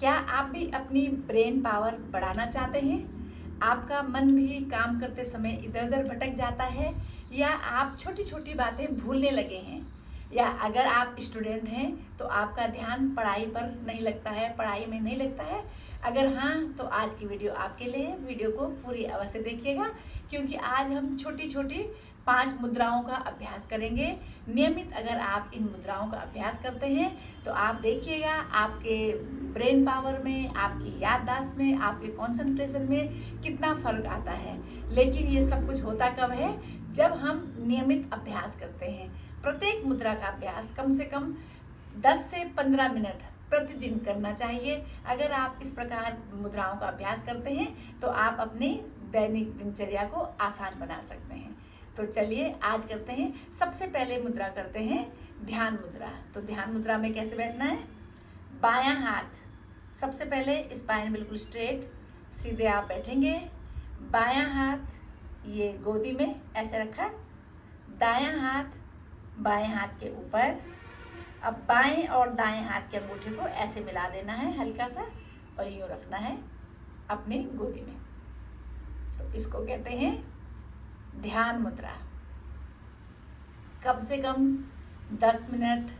क्या आप भी अपनी ब्रेन पावर बढ़ाना चाहते हैं? आपका मन भी काम करते समय इधर उधर भटक जाता है, या आप छोटी छोटी बातें भूलने लगे हैं, या अगर आप स्टूडेंट हैं तो आपका ध्यान पढ़ाई पर नहीं लगता है, पढ़ाई में नहीं लगता है। अगर हाँ, तो आज की वीडियो आपके लिए है। वीडियो को पूरी अवश्य देखिएगा, क्योंकि आज हम छोटी छोटी 5 मुद्राओं का अभ्यास करेंगे। नियमित अगर आप इन मुद्राओं का अभ्यास करते हैं तो आप देखिएगा आपके ब्रेन पावर में, आपकी याददाश्त में, आपके कंसंट्रेशन में कितना फर्क आता है। लेकिन ये सब कुछ होता कब है? जब हम नियमित अभ्यास करते हैं। प्रत्येक मुद्रा का अभ्यास कम से कम 10 से 15 मिनट प्रतिदिन करना चाहिए। अगर आप इस प्रकार मुद्राओं का अभ्यास करते हैं तो आप अपने दैनिक दिनचर्या को आसान बना सकते हैं। तो चलिए आज करते हैं। सबसे पहले मुद्रा करते हैं ध्यान मुद्रा। तो ध्यान मुद्रा में कैसे बैठना है? बायां हाथ, सबसे पहले स्पाइन बिल्कुल स्ट्रेट सीधे आप बैठेंगे। बायां हाथ ये गोदी में ऐसे रखा, दायां हाथ बाएं हाथ के ऊपर। अब बाएं और दाएं हाथ के अंगूठे को ऐसे मिला देना है हल्का सा, और यूँ रखना है अपनी गोदी में। तो इसको कहते हैं ध्यान मुद्रा। कम से कम 10 मिनट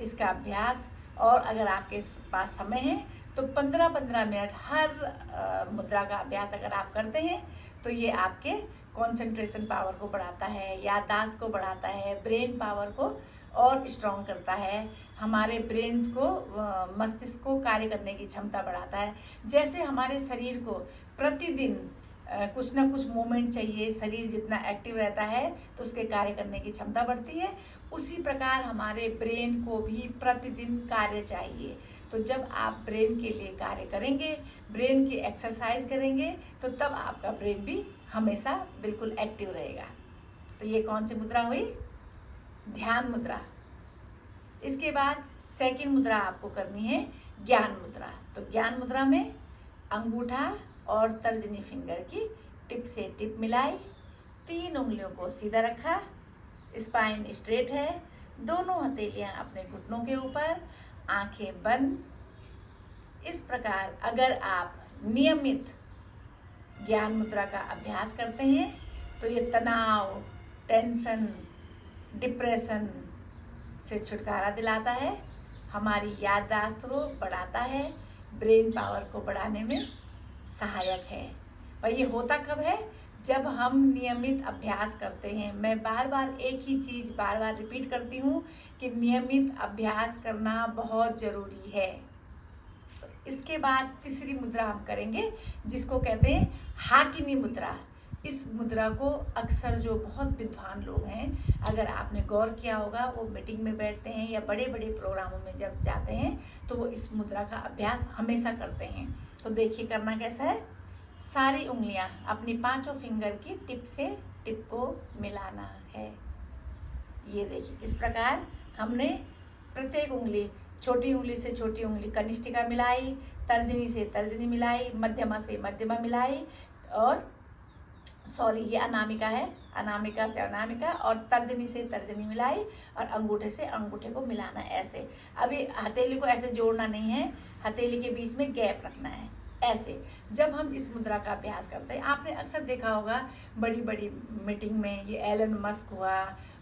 इसका अभ्यास, और अगर आपके पास समय है तो 15-15 मिनट हर मुद्रा का अभ्यास अगर आप करते हैं तो ये आपके कंसंट्रेशन पावर को बढ़ाता है, याददाश्त को बढ़ाता है, ब्रेन पावर को और स्ट्रॉन्ग करता है, हमारे ब्रेन्स को, मस्तिष्क को कार्य करने की क्षमता बढ़ाता है। जैसे हमारे शरीर को प्रतिदिन कुछ ना कुछ मूवमेंट चाहिए, शरीर जितना एक्टिव रहता है तो उसके कार्य करने की क्षमता बढ़ती है, उसी प्रकार हमारे ब्रेन को भी प्रतिदिन कार्य चाहिए। तो जब आप ब्रेन के लिए कार्य करेंगे, ब्रेन की एक्सरसाइज करेंगे, तो तब आपका ब्रेन भी हमेशा बिल्कुल एक्टिव रहेगा। तो ये कौन सी मुद्रा हुई? ध्यान मुद्रा। इसके बाद सेकंड मुद्रा आपको करनी है ज्ञान मुद्रा। तो ज्ञान मुद्रा में अंगूठा और तर्जनी फिंगर की टिप से टिप मिलाई, 3 उंगलियों को सीधा रखा, स्पाइन स्ट्रेट है, दोनों हथेलियां अपने घुटनों के ऊपर, आंखें बंद। इस प्रकार अगर आप नियमित ज्ञान मुद्रा का अभ्यास करते हैं तो ये तनाव, टेंशन, डिप्रेशन से छुटकारा दिलाता है, हमारी याददाश्त को बढ़ाता है, ब्रेन पावर को बढ़ाने में सहायक है। पर ये होता कब है? जब हम नियमित अभ्यास करते हैं। मैं बार बार एक ही चीज़ बार बार रिपीट करती हूँ कि नियमित अभ्यास करना बहुत ज़रूरी है। तो इसके बाद तीसरी मुद्रा हम करेंगे जिसको कहते हैं हाकिनी मुद्रा। इस मुद्रा को अक्सर जो बहुत विद्वान लोग हैं, अगर आपने गौर किया होगा, वो मीटिंग में बैठते हैं या बड़े बड़े प्रोग्रामों में जब जाते हैं तो वो इस मुद्रा का अभ्यास हमेशा करते हैं। तो देखिए करना कैसा है। सारी उंगलियां अपनी 5 फिंगर की टिप से टिप को मिलाना है। ये देखिए इस प्रकार हमने प्रत्येक उंगली, छोटी उंगली से छोटी उंगली कनिष्ठिका मिलाई, तर्जनी से तर्जनी मिलाई, मध्यमा से मध्यमा मिलाई, और ये अनामिका है, अनामिका से अनामिका, और तर्जनी से तर्जनी मिलाई, और अंगूठे से अंगूठे को मिलाना है ऐसे। अभी हथेली को ऐसे जोड़ना नहीं है, हथेली के बीच में गैप रखना है ऐसे। जब हम इस मुद्रा का अभ्यास करते हैं, आपने अक्सर देखा होगा बड़ी बड़ी मीटिंग में, ये एलन मस्क हुआ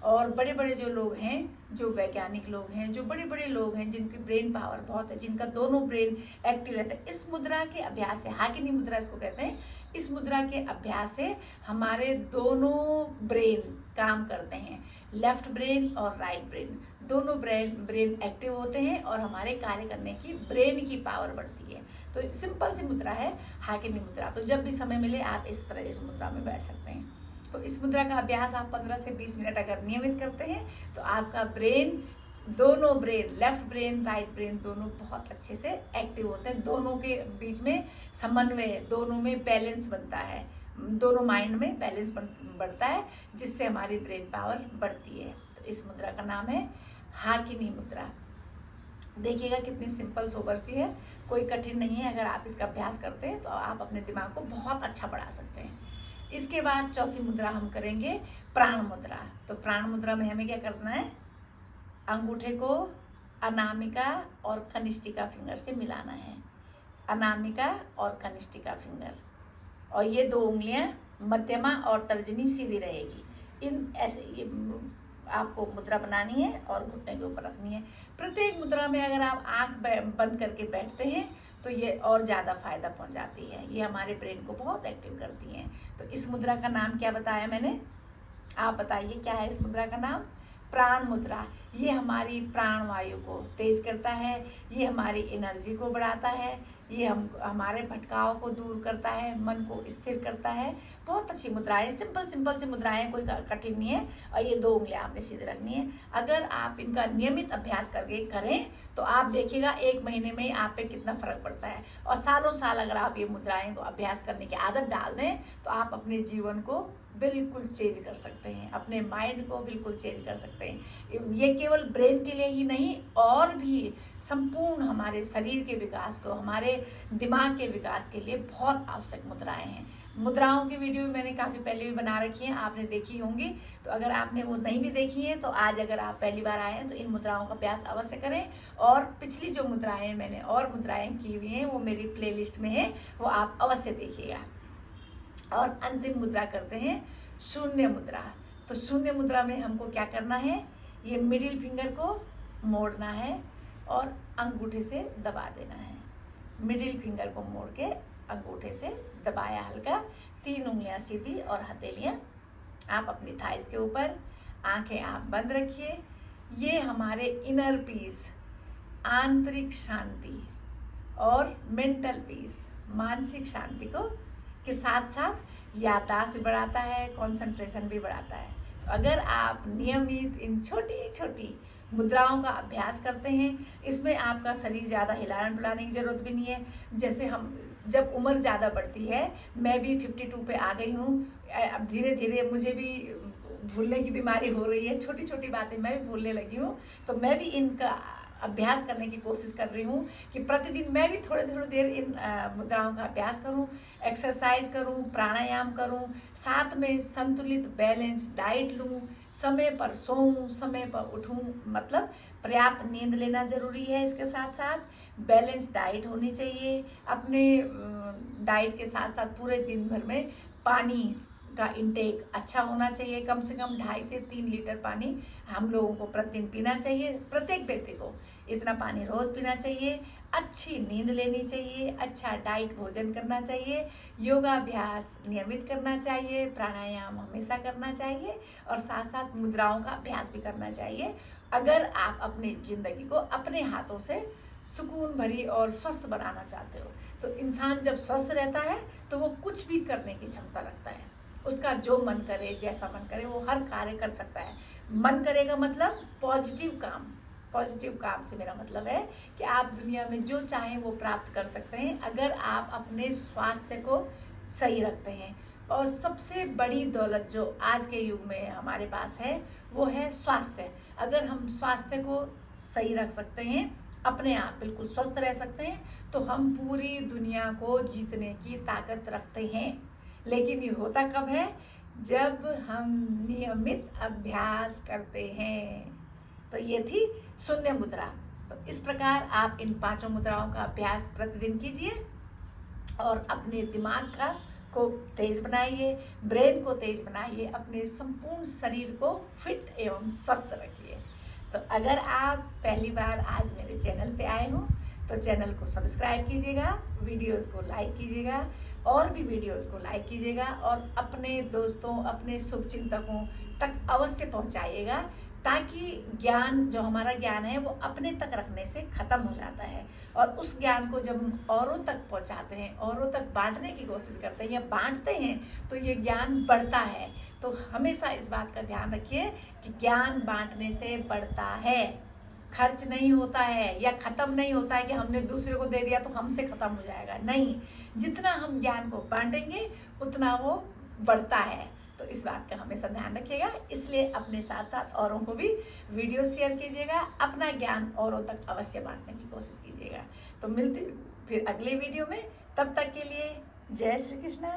और बड़े बड़े जो लोग हैं, जो वैज्ञानिक लोग हैं, जो बड़े बड़े लोग हैं जिनकी ब्रेन पावर बहुत है, जिनका दोनों ब्रेन एक्टिव रहता है, इस मुद्रा के अभ्यास से, हाकिनी मुद्रा इसको कहते हैं, इस मुद्रा के अभ्यास से हमारे दोनों ब्रेन काम करते हैं। लेफ्ट ब्रेन और राइट ब्रेन, दोनों ब्रेन एक्टिव होते हैं और हमारे कार्य करने की, ब्रेन की पावर बढ़ती है। तो सिंपल सी मुद्रा है हाकिनी मुद्रा। तो जब भी समय मिले आप इस तरह इस मुद्रा में बैठ सकते हैं। तो इस मुद्रा का अभ्यास आप 15 से 20 मिनट अगर नियमित करते हैं तो आपका ब्रेन, दोनों brain, left brain right brain, दोनों बहुत अच्छे से एक्टिव होते हैं। दोनों के बीच में समन्वय, दोनों में बैलेंस बनता है, दोनों माइंड में बैलेंस बढ़ता है, जिससे हमारी ब्रेन पावर बढ़ती है। तो इस मुद्रा का नाम है हाकिनी मुद्रा। देखिएगा कितनी सिंपल सोबर सी है, कोई कठिन नहीं है। अगर आप इसका अभ्यास करते हैं तो आप अपने दिमाग को बहुत अच्छा बढ़ा सकते हैं। इसके बाद चौथी मुद्रा हम करेंगे प्राण मुद्रा। तो प्राण मुद्रा में हमें क्या करना है? अंगूठे को अनामिका और कनिष्ठिका फिंगर से मिलाना है। अनामिका और कनिष्ठिका फिंगर, और ये 2 उंगलियां मध्यमा और तर्जनी सीधी रहेगी। इन ऐसे ये आपको मुद्रा बनानी है और घुटने के ऊपर रखनी है। प्रत्येक मुद्रा में अगर आप आंख बंद करके बैठते हैं तो ये और ज़्यादा फायदा पहुंचाती है, ये हमारे ब्रेन को बहुत एक्टिव करती हैं। तो इस मुद्रा का नाम क्या बताया मैंने, आप बताइए क्या है इस मुद्रा का नाम? प्राण मुद्रा। ये हमारी प्राण वायु को तेज करता है, ये हमारी एनर्जी को बढ़ाता है, ये हमारे भटकाव को दूर करता है, मन को स्थिर करता है। बहुत अच्छी मुद्राएं, सिंपल सी मुद्राएं, कोई कठिन नहीं है। और ये 2 उंगलियां आपने सीधे रखनी है। अगर आप इनका नियमित अभ्यास करके करें तो आप देखिएगा 1 महीने में आप पे कितना फर्क पड़ता है। और सालों साल अगर आप ये मुद्राएं को अभ्यास करने की आदत डाल दें तो आप अपने जीवन को बिल्कुल चेंज कर सकते हैं, अपने माइंड को बिल्कुल चेंज कर सकते हैं। ये केवल ब्रेन के लिए ही नहीं, और भी संपूर्ण हमारे शरीर के विकास को, हमारे दिमाग के विकास के लिए बहुत आवश्यक मुद्राएं हैं। मुद्राओं की वीडियो मैंने काफ़ी पहले भी बना रखी हैं, आपने देखी होंगी। तो अगर आपने वो नहीं भी देखी है तो आज अगर आप पहली बार आए हैं तो इन मुद्राओं का अभ्यास अवश्य करें। और पिछली जो मुद्राएं मैंने और मुद्राएं की हुई हैं वो मेरी प्लेलिस्ट में है, वो आप अवश्य देखिएगा। और अंतिम मुद्रा करते हैं शून्य मुद्रा। तो शून्य मुद्रा में हमको क्या करना है, ये मिडिल फिंगर को मोड़ना है और अंगूठे से दबा देना है। मिडिल फिंगर को मोड़ के अंगूठे से दबाया हल्का, 3 उंगलियां सीधी और हथेलियां आप अपनी थाइस के ऊपर, आंखें आप बंद रखिए। ये हमारे इनर पीस, आंतरिक शांति और मेंटल पीस, मानसिक शांति को के साथ साथ याददाश्त भी बढ़ाता है, कंसंट्रेशन भी बढ़ाता है। तो अगर आप नियमित इन छोटी छोटी मुद्राओं का अभ्यास करते हैं, इसमें आपका शरीर ज़्यादा हिलाने डुलाने की ज़रूरत भी नहीं है। जैसे हम जब उम्र ज़्यादा बढ़ती है, मैं भी 52 पे आ गई हूँ, अब धीरे धीरे मुझे भी भूलने की बीमारी हो रही है, छोटी छोटी बातें मैं भी भूलने लगी हूँ। तो मैं भी इनका अभ्यास करने की कोशिश कर रही हूँ कि प्रतिदिन मैं भी थोड़ी थोड़ी देर इन मुद्राओं का अभ्यास करूँ, एक्सरसाइज करूँ, प्राणायाम करूँ, साथ में संतुलित बैलेंस डाइट लूँ, समय पर सोऊं, समय पर उठूं। मतलब पर्याप्त नींद लेना जरूरी है, इसके साथ साथ बैलेंस डाइट होनी चाहिए। अपने डाइट के साथ साथ पूरे दिन भर में पानी का इंटेक अच्छा होना चाहिए। कम से कम 2.5 से 3 लीटर पानी हम लोगों को प्रतिदिन पीना चाहिए। प्रत्येक व्यक्ति को इतना पानी रोज पीना चाहिए। अच्छी नींद लेनी चाहिए, अच्छा डाइट भोजन करना चाहिए, योगाभ्यास नियमित करना चाहिए, प्राणायाम हमेशा करना चाहिए और साथ साथ मुद्राओं का अभ्यास भी करना चाहिए। अगर आप अपनी ज़िंदगी को अपने हाथों से सुकून भरी और स्वस्थ बनाना चाहते हो तो इंसान जब स्वस्थ रहता है तो वो कुछ भी करने की क्षमता रखता है। उसका जो मन करे, जैसा मन करे, वो हर कार्य कर सकता है। मन करेगा मतलब पॉजिटिव काम। पॉजिटिव काम से मेरा मतलब है कि आप दुनिया में जो चाहें वो प्राप्त कर सकते हैं अगर आप अपने स्वास्थ्य को सही रखते हैं। और सबसे बड़ी दौलत जो आज के युग में हमारे पास है वो है स्वास्थ्य। अगर हम स्वास्थ्य को सही रख सकते हैं, अपने आप बिल्कुल स्वस्थ रह सकते हैं, तो हम पूरी दुनिया को जीतने की ताकत रखते हैं। लेकिन ये होता कब है? जब हम नियमित अभ्यास करते हैं। तो ये थी शून्य मुद्रा। तो इस प्रकार आप इन 5 मुद्राओं का अभ्यास प्रतिदिन कीजिए और अपने दिमाग को तेज बनाइए, ब्रेन को तेज बनाइए, अपने संपूर्ण शरीर को फिट एवं स्वस्थ रखिए। तो अगर आप पहली बार आज मेरे चैनल पे आए हो तो चैनल को सब्सक्राइब कीजिएगा, वीडियोस को लाइक कीजिएगा, और भी वीडियोस को लाइक कीजिएगा और अपने दोस्तों, अपने शुभचिंतकों तक अवश्य पहुंचाइएगा, ताकि ज्ञान, जो हमारा ज्ञान है, वो अपने तक रखने से ख़त्म हो जाता है। और उस ज्ञान को जब हम औरों तक पहुंचाते हैं, औरों तक बांटने की कोशिश करते हैं या बांटते हैं, तो ये ज्ञान बढ़ता है। तो हमेशा इस बात का ध्यान रखिए कि ज्ञान बांटने से बढ़ता है, खर्च नहीं होता है या ख़त्म नहीं होता है कि हमने दूसरे को दे दिया तो हमसे ख़त्म हो जाएगा। नहीं, जितना हम ज्ञान को बांटेंगे उतना वो बढ़ता है। तो इस बात का हमेशा ध्यान रखिएगा। इसलिए अपने साथ साथ औरों को भी वीडियो शेयर कीजिएगा, अपना ज्ञान औरों तक अवश्य बांटने की कोशिश कीजिएगा। तो मिलते फिर अगले वीडियो में, तब तक के लिए जय श्री कृष्ण।